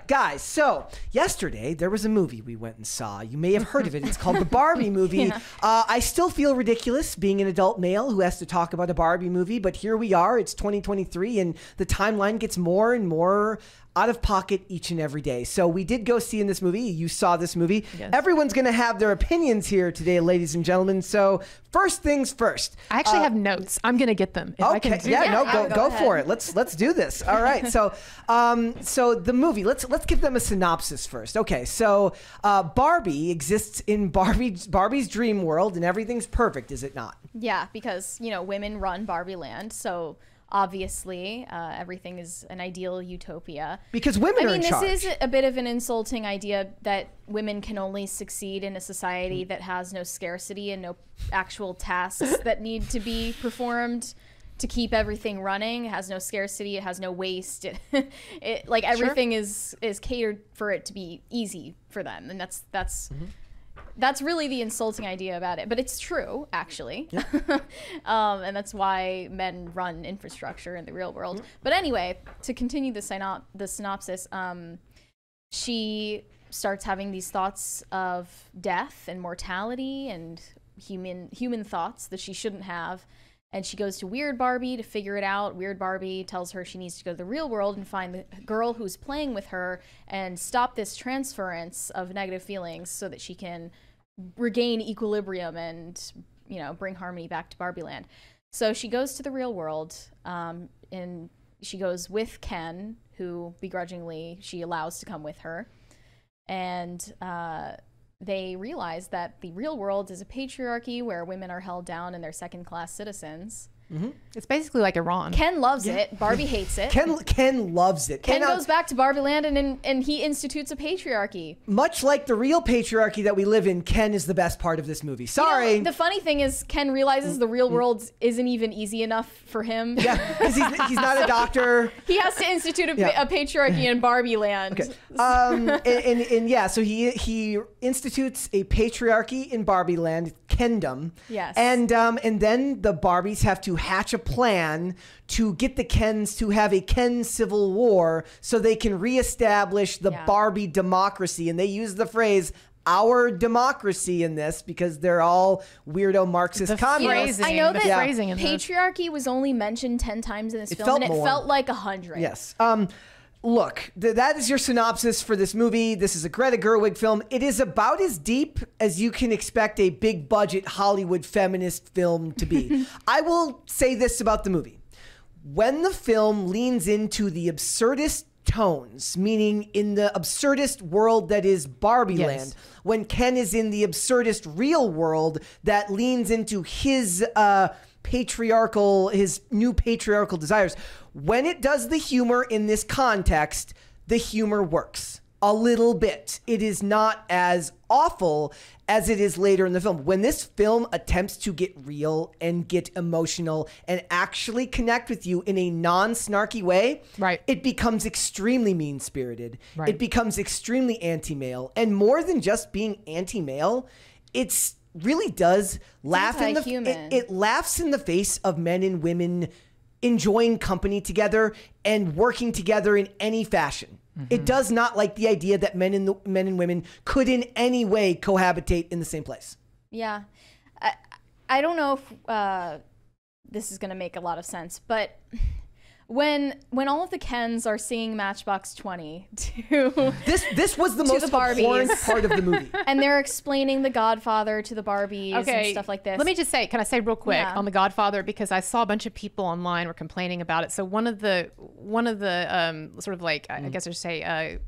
right, guys. So yesterday there was a movie we went and saw. You may have heard of it. It's called the Barbie movie. Yeah. I still feel ridiculous being an adult male who has to talk about a Barbie movie, but here we are. It's 2023 and the timeline gets more and more out of pocket each and every day. So we did go see in this movie. You saw this movie. Yes. Everyone's going to have their opinions here today, ladies and gentlemen. So first things first. I actually have notes. I'm going to get them. If I can do that. Go for it. Let's do this. All right. So so the movie, let's give them a synopsis first. Okay. So Barbie exists in Barbie's dream world and everything's perfect, is it not? Yeah, because, you know, women run Barbie land. So obviously, everything is an ideal utopia. Because women are in charge. This is a bit of an insulting idea that women can only succeed in a society that has no scarcity and no actual tasks that need to be performed to keep everything running. It has no scarcity. It has no waste. Like everything is catered for it to be easy for them, and that's really the insulting idea about it, but it's true, actually. Yeah. And that's why men run infrastructure in the real world. But anyway, to continue the synopsis, she starts having these thoughts of death and mortality and human thoughts that she shouldn't have. And she goes to Weird Barbie to figure it out. Weird Barbie tells her she needs to go to the real world and find the girl who's playing with her and stop this transference of negative feelings so that she can regain equilibrium and, you know, bring harmony back to Barbie land. So she goes to the real world, and she goes with Ken, who begrudgingly she allows to come with her. And they realize that the real world is a patriarchy where women are held down and they're second-class citizens. Mm-hmm. It's basically like Iran. Ken loves it. Barbie hates it. Ken loves it. Ken goes back to Barbie land and he institutes a patriarchy. Much like the real patriarchy that we live in, Ken is the best part of this movie. Sorry. You know, the funny thing is Ken realizes the real world isn't even easy enough for him. Yeah, because he's not a doctor. He has to institute a patriarchy in Barbie land. Okay. And yeah, so he institutes a patriarchy in Barbie land, Kendom. Yes. And then the Barbies have to hatch a plan to get the Kens to have a Ken civil war so they can reestablish the Barbie democracy. And they use the phrase our democracy in this because they're all weirdo Marxist communists. I know that patriarchy was only mentioned 10 times in this film, and it felt like 100. Yes. Look, that is your synopsis for this movie. This is a Greta Gerwig film. It is about as deep as you can expect a big budget Hollywood feminist film to be. I will say this about the movie. When the film leans into the absurdist tones, meaning in the absurdist world that is Barbie land, when Ken is in the absurdist real world that leans into his new patriarchal desires, when it does the humor in this context, the humor works a little bit. It is not as awful as it is later in the film. When this film attempts to get real and get emotional and actually connect with you in a non-snarky way, it becomes extremely mean-spirited. It becomes extremely anti-male. And more than just being anti-male, it's really does laugh it laughs in the face of men and women enjoying company together and working together in any fashion. Mm-hmm. It does not like the idea that men and women could in any way cohabitate in the same place. Yeah. I don't know if this is going to make a lot of sense, but when all of the Kens are seeing Matchbox 20 to this was the most abhorrent part of the movie, and they're explaining The Godfather to the Barbies and stuff like this. Let me just say, can I say real quick on The Godfather, because I saw a bunch of people online were complaining about it. So one of the sort of like I guess I should say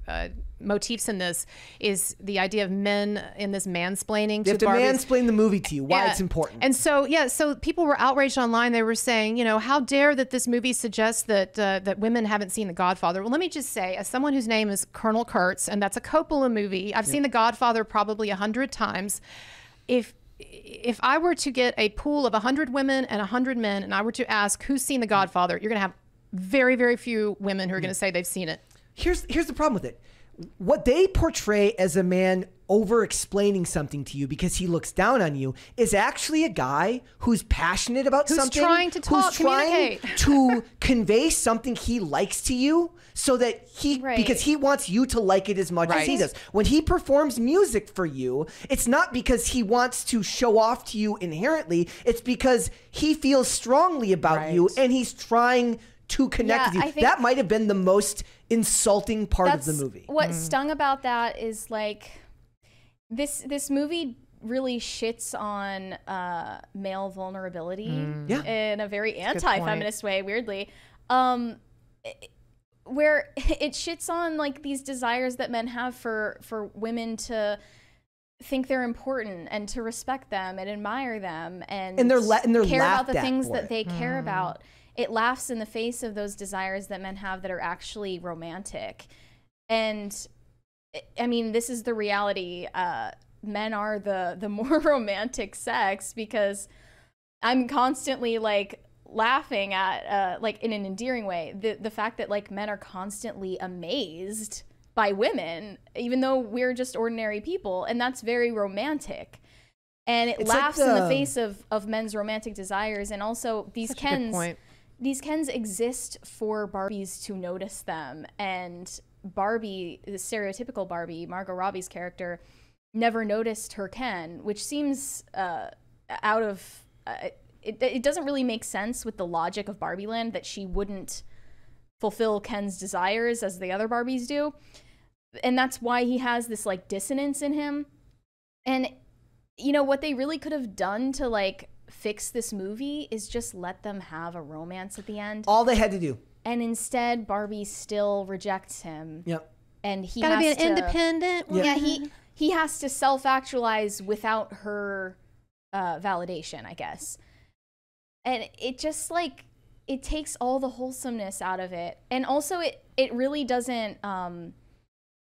motifs in this is the idea of men in this mansplaining. They have to mansplain the movie to you, why it's important. And so so people were outraged online. They were saying, you know, how dare that this movie suggests that women haven't seen The Godfather. Well, let me just say, as someone whose name is Colonel Kurtz, and that's a Coppola movie, I've seen The Godfather probably 100 times. If I were to get a pool of 100 women and 100 men, and I were to ask who's seen The Godfather, you're going to have very, very few women who are going to say they've seen it. Here's the problem with it. what they portray as a man over explaining something to you because he looks down on you is actually a guy who's passionate about something, trying to talk, who's trying communicate. to convey something he likes to you, so that because he wants you to like it as much as he does. When he performs music for you, it's not because he wants to show off to you inherently, it's because he feels strongly about you and he's trying to connect with you. That might have been the most insulting part of the movie. What stung about that is like this movie really shits on male vulnerability in a very anti-feminist way, weirdly. Where it shits on like these desires that men have for women to think they're important and to respect them and admire them and they're care about the things that they care about. It laughs in the face of those desires that men have that are actually romantic. And I mean, this is the reality. Men are the more romantic sex, because I'm constantly like laughing at like in an endearing way the fact that like men are constantly amazed by women, even though we're just ordinary people, and that's very romantic. And it laughs in the face of men's romantic desires. And also these Kens exist for Barbies to notice them. And Barbie, the stereotypical Barbie, Margot Robbie's character, never noticed her Ken, which seems out of... it doesn't really make sense with the logic of Barbie Land that she wouldn't fulfill Ken's desires as the other Barbies do. And that's why he has this like dissonance in him. And you know what they really could have done to like fix this movie is just let them have a romance at the end. All they had to do. And instead Barbie still rejects him. Yep. And he gotta has be an to, independent. Yeah, he has to self-actualize without her validation, I guess. And it just like it takes all the wholesomeness out of it. And also it really doesn't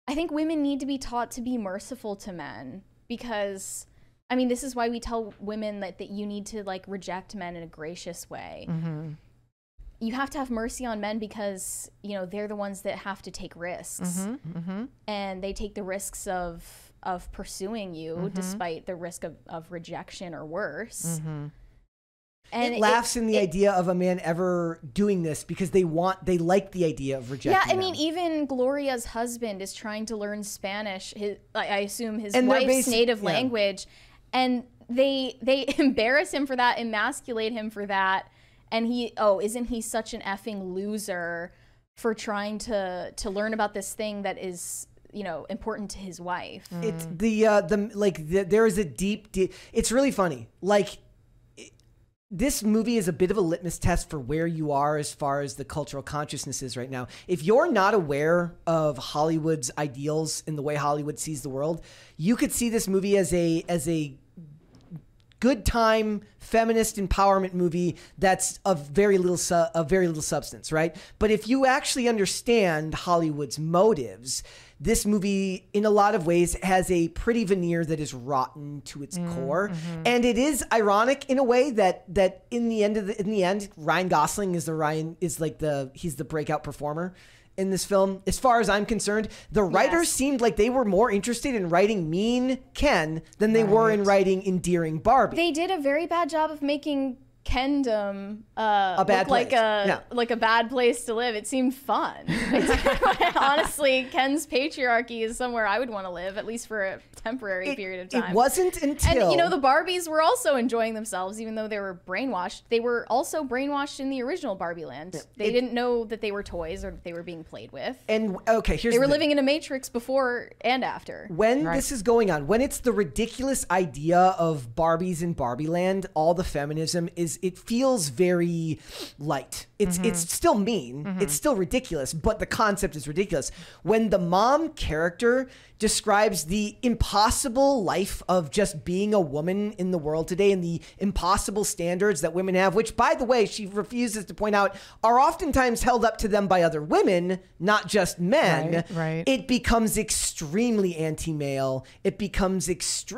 I think women need to be taught to be merciful to men, because I mean, this is why we tell women that you need to like reject men in a gracious way. You have to have mercy on men because, you know, they're the ones that have to take risks. And they take the risks of pursuing you despite the risk of rejection or worse. And it laughs in the idea of a man ever doing this because they like the idea of rejecting I them. mean, even Gloria's husband is trying to learn Spanish, I assume his wife's native language, and they embarrass him for that, emasculate him for that, and isn't he such an effing loser for trying to learn about this thing that is, you know, important to his wife. It's there is a deep, it's really funny. Like, this movie is a bit of a litmus test for where you are as far as the cultural consciousness is right now. If you're not aware of Hollywood's ideals and the way Hollywood sees the world, you could see this movie as a good time feminist empowerment movie that's of very little substance, right? But if you actually understand Hollywood's motives, this movie, in a lot of ways, has a pretty veneer that is rotten to its core, and it is ironic in a way that in the end, Ryan Gosling is he's the breakout performer in this film. As far as I'm concerned, the writers seemed like they were more interested in writing mean Ken than they were in writing endearing Barbie. They did a very bad job of making Kendom a bad look place. like a bad place to live. It seemed fun. Honestly, Ken's patriarchy is somewhere I would want to live, at least for a temporary period of time. It wasn't until... And, you know, the Barbies were also enjoying themselves, even though they were brainwashed. They were also brainwashed in the original Barbie Land. They didn't know that they were toys or that they were being played with. And, okay, here's They were living in a matrix before and after. When this is going on, when it's the ridiculous idea of Barbies in Barbie Land, all the feminism it feels very light. It's still mean. It's still ridiculous, but the concept is ridiculous. When the mom character describes the impossible life of just being a woman in the world today and the impossible standards that women have, which, by the way, she refuses to point out, are oftentimes held up to them by other women, not just men. Right. It becomes extremely anti-male. It becomes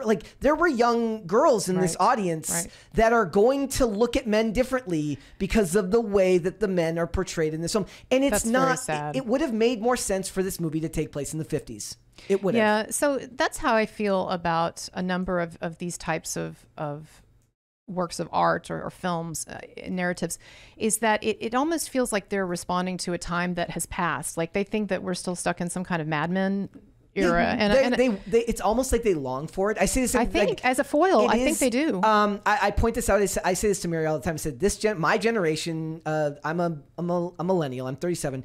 like there were young girls in this audience that are going to look look at men differently because of the way that the men are portrayed in this film. And it's That's very not, sad. it would have made more sense for this movie to take place in the 50s. It would have. Yeah, so that's how I feel about a number of these types of works of art or films, narratives, is that it almost feels like they're responding to a time that has passed. Like they think that we're still stuck in some kind of Mad Men era. And it's almost like they long for it. I say this. I think like, as a foil, I think they do. I point this out. I say this to Mary all the time. I said, my generation, I'm a millennial. I'm 37.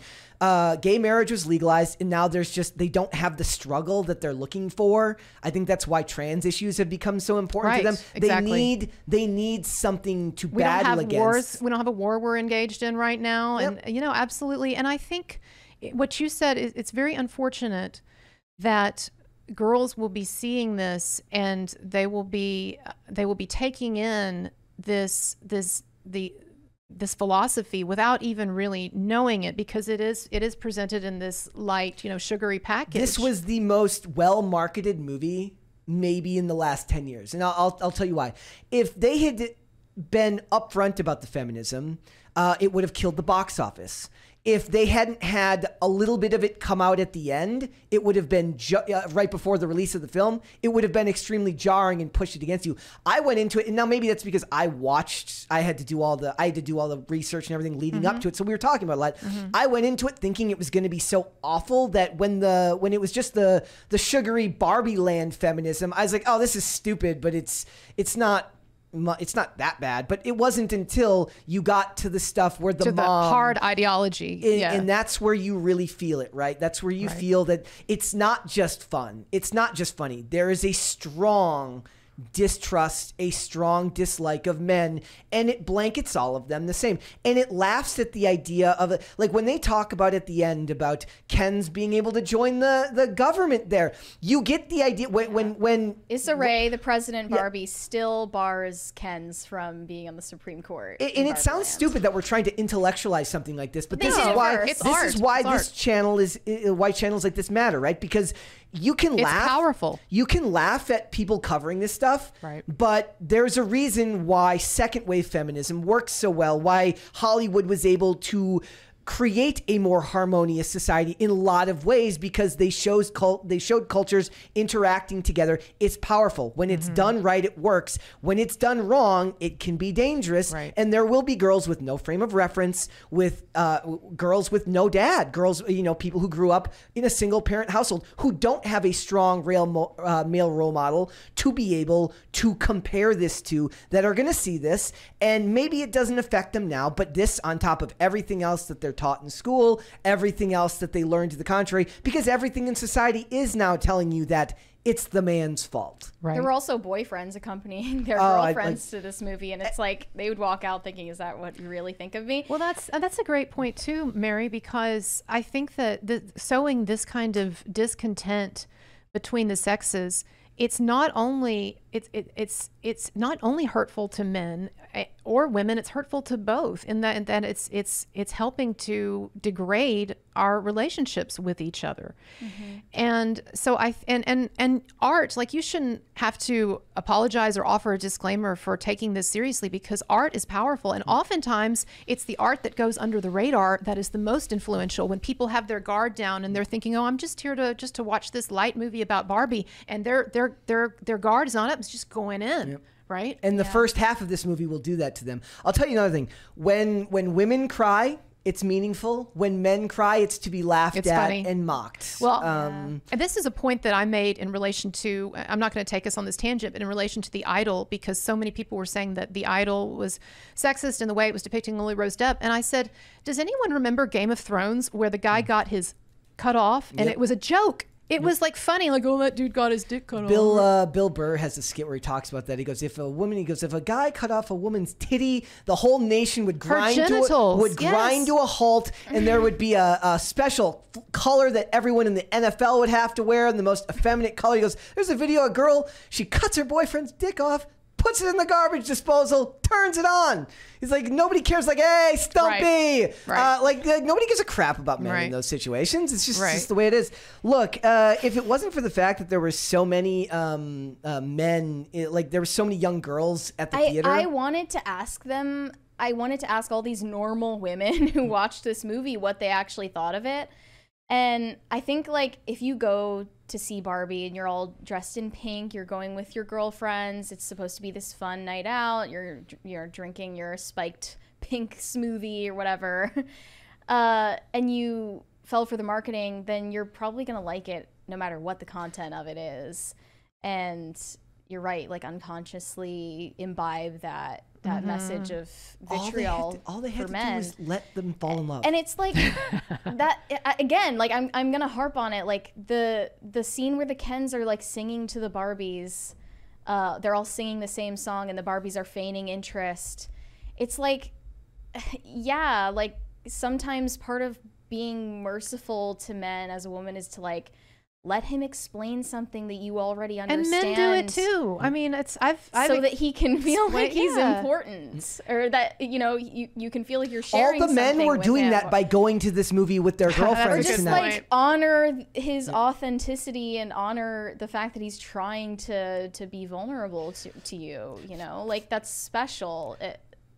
Gay marriage was legalized, and now they don't have the struggle that they're looking for. I think that's why trans issues have become so important to them. Exactly. They need something to we battle don't have against. Wars. We don't have a war we're engaged in right now. Yep. And, absolutely. And I think what you said, it's very unfortunate that girls will be seeing this and they will be taking in this philosophy without even really knowing it, because it is presented in this light, sugary package. This was the most well-marketed movie maybe in the last 10 years. And I'll tell you why. If they had been upfront about the feminism, it would have killed the box office. If they hadn't had a little bit of it come out at the end, it would have been right before the release of the film. It would have been extremely jarring and pushed it against you. I went into it, and now maybe that's because I had to do all the research and everything leading up to it. So we were talking about it a lot. I went into it thinking it was going to be so awful that when it was just the sugary Barbie land feminism, I was like, oh, this is stupid, but it's not that bad. But it wasn't until you got to the stuff where the hard ideology, and that's where you really feel it, right? That's where you feel that it's not just fun. It's not just funny. There is a strong distrust, a strong dislike of men, and it blankets all of them the same. And it laughs at the idea of it. Like when they talk about at the end about Ken's being able to join the government there, you get the idea when Issa Rae, the president Barbie, still bars Ken's from being on the Supreme Court. And it sounds stupid that we're trying to intellectualize something like this, but this No, is why it's this art. is why It's this art. channel is why channels like this matter, right? Because you can It's laugh. powerful. You can laugh at people covering this stuff, Right. but there's a reason why second wave feminism works so well, why Hollywood was able to create a more harmonious society in a lot of ways, because they showed cultures interacting together. It's powerful. When it's done right, it works. When it's done wrong, it can be dangerous. Right. And there will be girls with no frame of reference, with girls with no dad, girls, people who grew up in a single parent household who don't have a strong male role model to be able to compare this to, that are going to see this. And maybe it doesn't affect them now, but this on top of everything else that they're taught in school, everything else that they learn to the contrary, because everything in society is now telling you that it's the man's fault. Right. There were also boyfriends accompanying their girlfriends to this movie, and it's like they would walk out thinking, "Is that what you really think of me?" Well, that's a great point too, Mary, because I think that sowing this kind of discontent between the sexes, it's not only not only hurtful to men or women, it's hurtful to both, in that it's helping to degrade our relationships with each other. And so and art, like, you shouldn't have to apologize or offer a disclaimer for taking this seriously, because art is powerful, and oftentimes it's the art that goes under the radar that is the most influential. When people have their guard down and they're thinking, oh, I'm just here to watch this light movie about Barbie, and their guard is on up, it's just going in. Right? And the first half of this movie will do that to them. I'll tell you another thing. When women cry, it's meaningful. When men cry, it's to be laughed at funny. and mocked. Well, and this is a point that I made in relation to, I'm not going to take us on this tangent, but in relation to The Idol, because so many people were saying that The Idol was sexist in the way it was depicting Lily Rose Depp. And I said, does anyone remember Game of Thrones, where the guy got his cut off and it was a joke? It was like funny, like, oh, that dude got his dick cut off. Bill Burr has a skit where he talks about that. He goes, if a guy cut off a woman's titty, the whole nation would grind to a halt, and there would be a special color that everyone in the NFL would have to wear, and the most effeminate color. He goes, there's a video of a girl, she cuts her boyfriend's dick off. puts it in the garbage disposal, turns it on. He's like, nobody cares. Like, hey, Stumpy. Right. Like, nobody gives a crap about men in those situations. It's just the way it is. Look, if it wasn't for the fact that there were so many men, like there were so many young girls at the theater. I wanted to ask them. I wanted to ask all these normal women who watched this movie what they actually thought of it. And I think, like, if you go to see Barbie and you're all dressed in pink, you're going with your girlfriends, it's supposed to be this fun night out, you're drinking your spiked pink smoothie or whatever, and you fell for the marketing, then you're probably going to like it no matter what the content of it is. And you're right, like, unconsciously imbibe that message of vitriol all they had for to men. do is let them fall in love. And it's like that again, like I'm gonna harp on it, like the scene where the Kens are like singing to the Barbies, they're all singing the same song and the Barbies are feigning interest. It's like, yeah, like sometimes part of being merciful to men as a woman is to like let him explain something that you already understand. And men do it too. I mean, I've so that he can feel like he's yeah. important, or that you can feel like you're sharing. All the men were doing him. that by going to this movie with their girlfriends or just tonight. like honor his authenticity and honor the fact that he's trying to be vulnerable to you. You know, like that's special.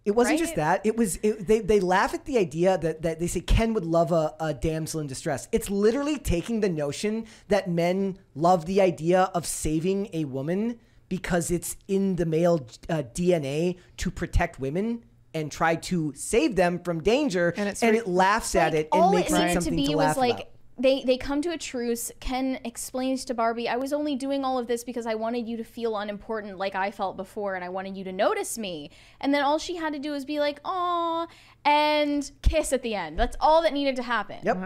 It wasn't right? just that. It was they laugh at the idea that they say Ken would love a damsel in distress. It's literally taking the notion that men love the idea of saving a woman because it's in the male DNA to protect women and try to save them from danger, and it laughs at it and makes it something to laugh about. They come to a truce. Ken explains to Barbie, I was only doing all of this because I wanted you to feel unimportant like I felt before, and I wanted you to notice me. And then all she had to do was be like, aw, and kiss at the end. That's all that needed to happen. Yep.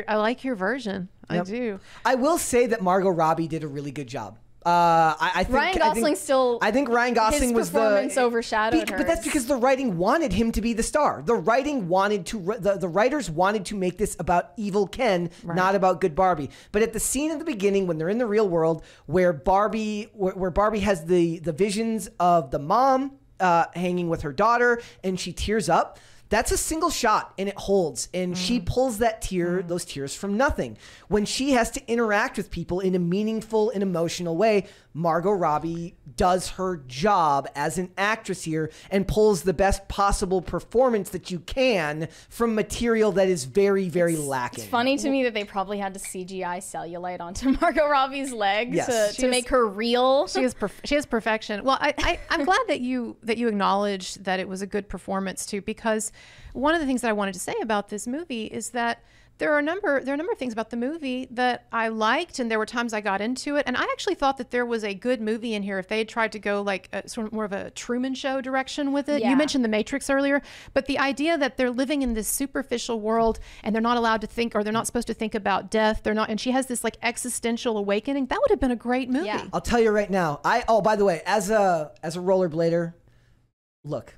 I like your version. Yep. I do. I will say that Margot Robbie did a really good job. I think Ryan Gosling I think Ryan Gosling was the performance overshadowed hers. But that's because the writing wanted him to be the star. The writing wanted to the writers wanted to make this about evil Ken, not about good Barbie. But at the scene at the beginning when they're in the real world where Barbie has the visions of the mom hanging with her daughter and she tears up. That's a single shot and it holds. And she pulls those tears from nothing. When she has to interact with people in a meaningful and emotional way, Margot Robbie does her job as an actress here and pulls the best possible performance that you can from material that is very, very lacking. It's funny to me that they probably had to CGI cellulite onto Margot Robbie's leg to make her real. She has perfection. Well, I'm glad that you acknowledge that it was a good performance too, because one of the things that I wanted to say about this movie is that there are a number of things about the movie that I liked, and there were times I got into it, and I actually thought that there was a good movie in here if they had tried to go like sort of more of a Truman Show direction with it. Yeah. You mentioned The Matrix earlier, but the idea that they're living in this superficial world and they're not allowed to think, or they're not supposed to think about death. They're not, and she has this like existential awakening. That would have been a great movie. Yeah. I'll tell you right now. By the way, as a rollerblader, look,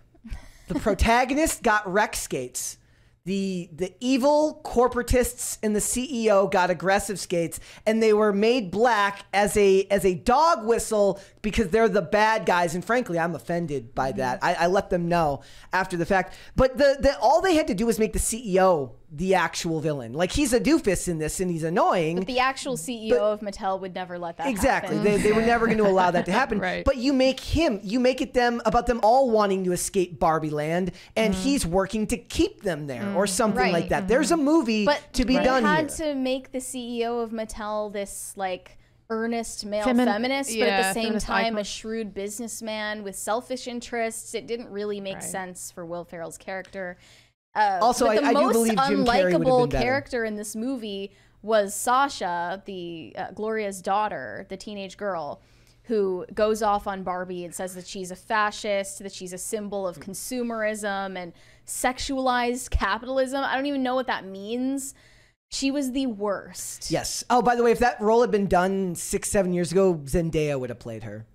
the protagonist got rec skates. The evil corporatists and the CEO got aggressive skates, and they were made black as a dog whistle because they're the bad guys. And frankly, I'm offended by that. I let them know after the fact. But all they had to do was make the CEO the actual villain. Like, he's a doofus in this and he's annoying. But the actual CEO of Mattel would never let that happen. Exactly. They were never going to allow that to happen. Right. But you make it about them all wanting to escape Barbie Land, and he's working to keep them there or something like that. There's a movie to be done here. They had to make the CEO of Mattel this like earnest male feminist, but at the same time a shrewd businessman with selfish interests. It didn't really make sense for Will Ferrell's character. Also, but I do believe Jim Carrey would have been better. The most unlikable character in this movie was Sasha, the Gloria's daughter, the teenage girl, who goes off on Barbie and says that she's a fascist, that she's a symbol of consumerism and sexualized capitalism. I don't even know what that means. She was the worst. Yes. Oh, by the way, if that role had been done 6-7 years ago, Zendaya would have played her.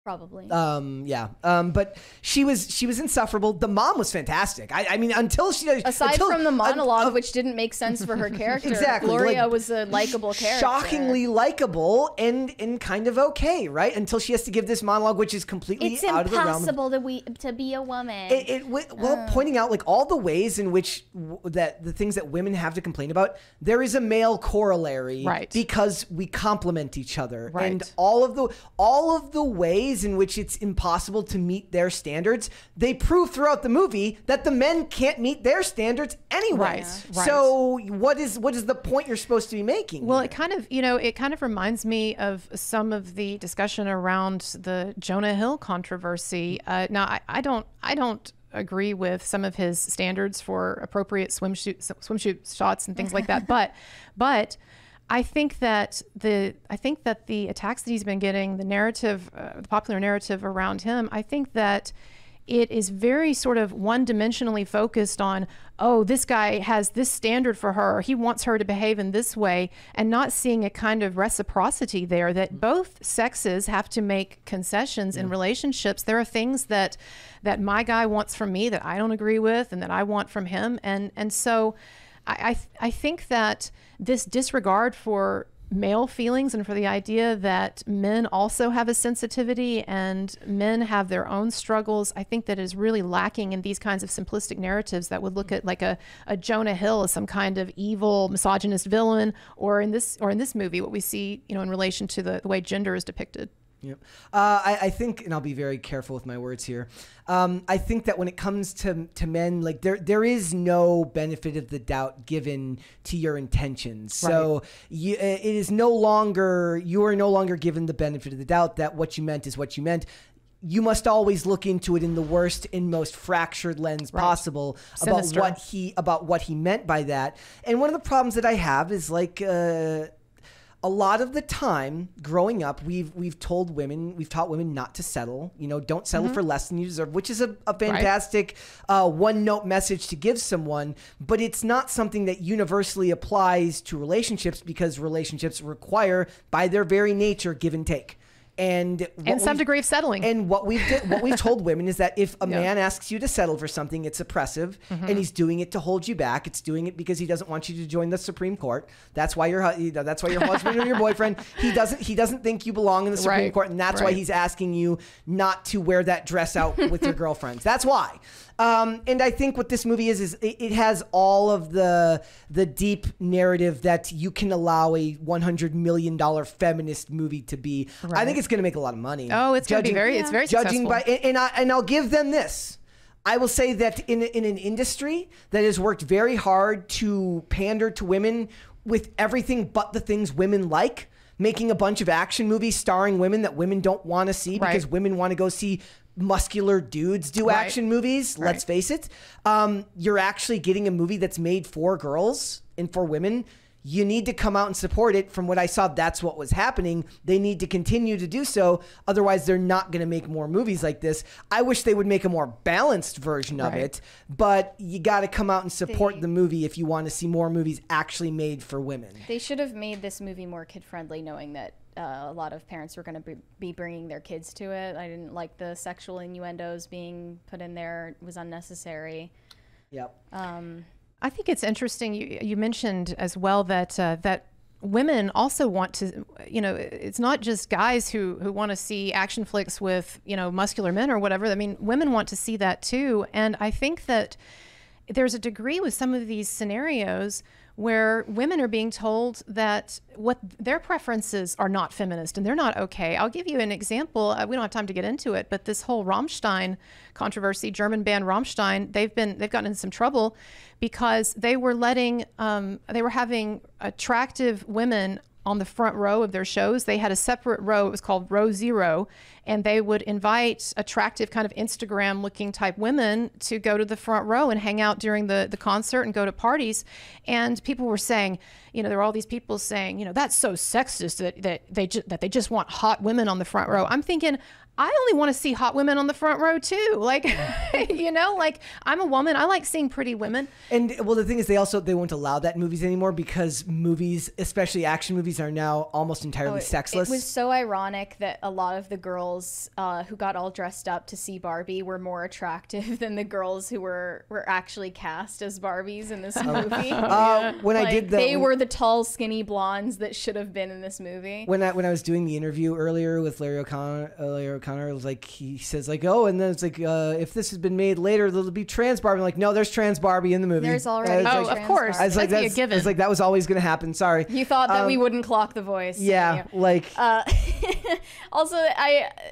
Probably. But she was insufferable. The mom was fantastic. I mean, until from the monologue, which didn't make sense for her character. Exactly. Gloria was a likable character. Shockingly likable and kind of okay, right? Until she has to give this monologue, which is completely out of the realm. It's impossible to be a woman. Pointing out like all the ways in which that the things that women have to complain about, there is a male corollary, right? Because we complement each other, right. And all of the ways in which it's impossible to meet their standards, they prove throughout the movie that the men can't meet their standards anyway. Right. So what is the point you're supposed to be making? Well, here? it kind of reminds me of some of the discussion around the Jonah Hill controversy. Now, I don't agree with some of his standards for appropriate swimsuit shots and things like that, but I think that the attacks that he's been getting, the narrative, the popular narrative around him, I think that it is very sort of one-dimensionally focused on, oh, this guy has this standard for her, he wants her to behave in this way, and not seeing a kind of reciprocity there, that both sexes have to make concessions in relationships. There are things that my guy wants from me that I don't agree with and that I want from him. And so I think that this disregard for male feelings and for the idea that men also have a sensitivity and men have their own struggles, I think that is really lacking in these kinds of simplistic narratives that would look at like a Jonah Hill as some kind of evil misogynist villain, or in this movie what we see, in relation to the way gender is depicted. Yep. I think, and I'll be very careful with my words here. I think that when it comes to men, like there is no benefit of the doubt given to your intentions. Right. So you are no longer given the benefit of the doubt that what you meant is what you meant. You must always look into it in the worst and most fractured lens possible about what he meant by that. And one of the problems that I have is like, a lot of the time growing up, we've taught women not to settle, don't settle for less than you deserve, which is a fantastic one note message to give someone, but it's not something that universally applies to relationships, because relationships require by their very nature give and take. And some degree of settling. And what we've told women is that if a man asks you to settle for something, it's oppressive, and he's doing it to hold you back. It's doing it because he doesn't want you to join the Supreme Court. That's why your husband or your boyfriend, he doesn't think you belong in the Supreme Court, and that's why he's asking you not to wear that dress out with your girlfriends. That's why. And I think what this movie is it has all of the deep narrative that you can allow a $100 million feminist movie to be. Right. I think it's going to make a lot of money. Oh, it's going to be it's very judging successful. And I'll give them this. I will say that in an industry that has worked very hard to pander to women with everything but the things women like, making a bunch of action movies starring women that women don't want to see because women want to go see muscular dudes do action movies. Let's face it. You're actually getting a movie that's made for girls and for women. You need to come out and support it. From what I saw, that's what was happening. They need to continue to do so. Otherwise, they're not going to make more movies like this. I wish they would make a more balanced version of it, but you got to come out and support the movie if you want to see more movies actually made for women. They should have made this movie more kid-friendly, knowing that a lot of parents were going to be bringing their kids to it. I didn't like the sexual innuendos being put in there. It was unnecessary. Yep. I think it's interesting. You mentioned as well that women also want to, it's not just guys who want to see action flicks with, muscular men or whatever. I mean, women want to see that too. And I think that there's a degree with some of these scenarios where women are being told that what their preferences are not feminist and they're not okay. I'll give you an example. We don't have time to get into it, but this whole Rammstein controversy, German band Rammstein, they've gotten in some trouble because they were having attractive women on the front row of their shows. They had a separate row. It was called Row Zero. And they would invite attractive kind of Instagram looking type women to go to the front row and hang out during the concert and go to parties. And people were saying, there were all these people saying, that's so sexist that they just want hot women on the front row. I'm thinking, I only want to see hot women on the front row too. Like, you know, like I'm a woman. I like seeing pretty women. And well, the thing is, they won't allow that in movies anymore because movies, especially action movies, are now almost entirely sexless. It was so ironic that a lot of the girls who got all dressed up to see Barbie were more attractive than the girls who were actually cast as Barbies in this movie. They were the tall, skinny blondes that should have been in this movie. When I was doing the interview earlier with Larry O'Connor, it was like, he says like, oh, and then it's like, if this has been made later, there'll be trans Barbie. I'm like, no, there's trans Barbie in the movie. There's already of course. I was like, that's a given. I was like, that was always going to happen. Sorry. You thought that we wouldn't clock the voice. Yeah, like. Also,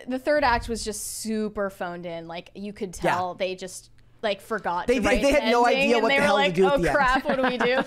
the third act was just super phoned in. Like you could tell they just like forgot. They had no idea what the hell to do at the end. Oh crap! What do we do?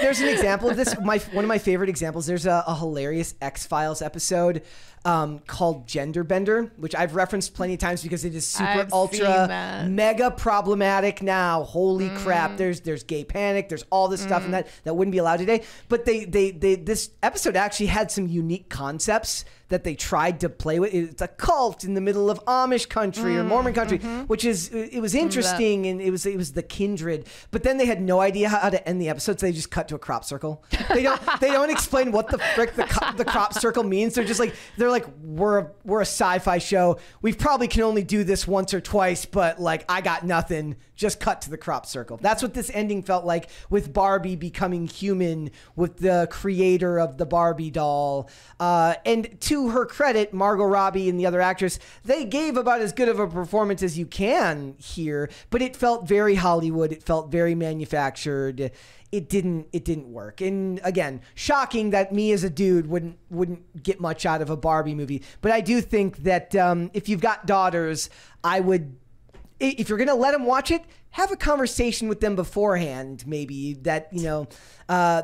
There's an example of this. One of my favorite examples. There's a hilarious X-Files episode called Gender Bender, which I've referenced plenty of times because it is super ultra mega problematic now. Holy crap! There's gay panic. There's all this stuff and that wouldn't be allowed today. But this episode actually had some unique concepts that they tried to play with. It's a cult in the middle of Amish country or Mormon country, which is, it was interesting, and it was the kindred. But then they had no idea how to end the episode, so they just cut to a crop circle. They don't explain what the frick the crop circle means. They're like we're a sci-fi show. We probably can only do this once or twice, but like I got nothing. Just cut to the crop circle. That's what this ending felt like, with Barbie becoming human, with the creator of the Barbie doll. And to her credit, Margot Robbie and the other actress, they gave about as good of a performance as you can here, but it felt very Hollywood. It felt very manufactured. It didn't work. And again, shocking that me as a dude wouldn't get much out of a Barbie movie. But I do think that if you've got daughters, if you're going to let them watch it, have a conversation with them beforehand, maybe, that,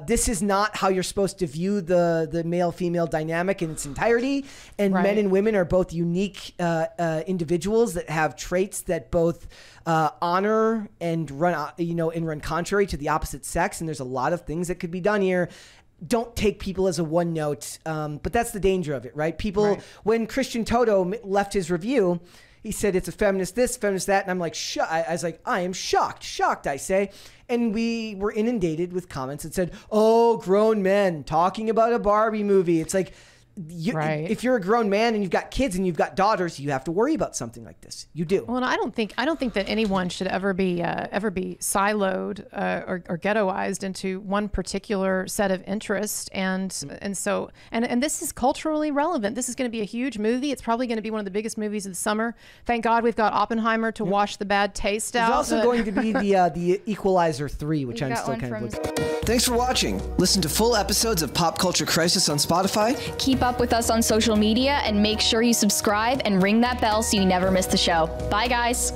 this is not how you're supposed to view the male-female dynamic in its entirety. And men and women are both unique individuals that have traits that both honor and run contrary to the opposite sex. And there's a lot of things that could be done here. Don't take people as a one note. But that's the danger of it, right? When Christian Toto left his review, he said it's a feminist this, feminist that, and I'm like, I was like, I am shocked, I say. And we were inundated with comments that said, oh, grown men talking about a Barbie movie. It's like, if you're a grown man and you've got kids and you've got daughters, you have to worry about something like this. You do. Well, I don't think that anyone should ever be siloed or ghettoized into one particular set of interests. And this is culturally relevant. This is going to be a huge movie. It's probably going to be one of the biggest movies of the summer. Thank God we've got Oppenheimer to wash the bad taste out. There's also going to be the Equalizer 3, which I'm still kind of looking at. Thanks for watching. Listen to full episodes of Pop Culture Crisis on Spotify. Keep up with us on social media and make sure you subscribe and ring that bell so you never miss the show. Bye, guys.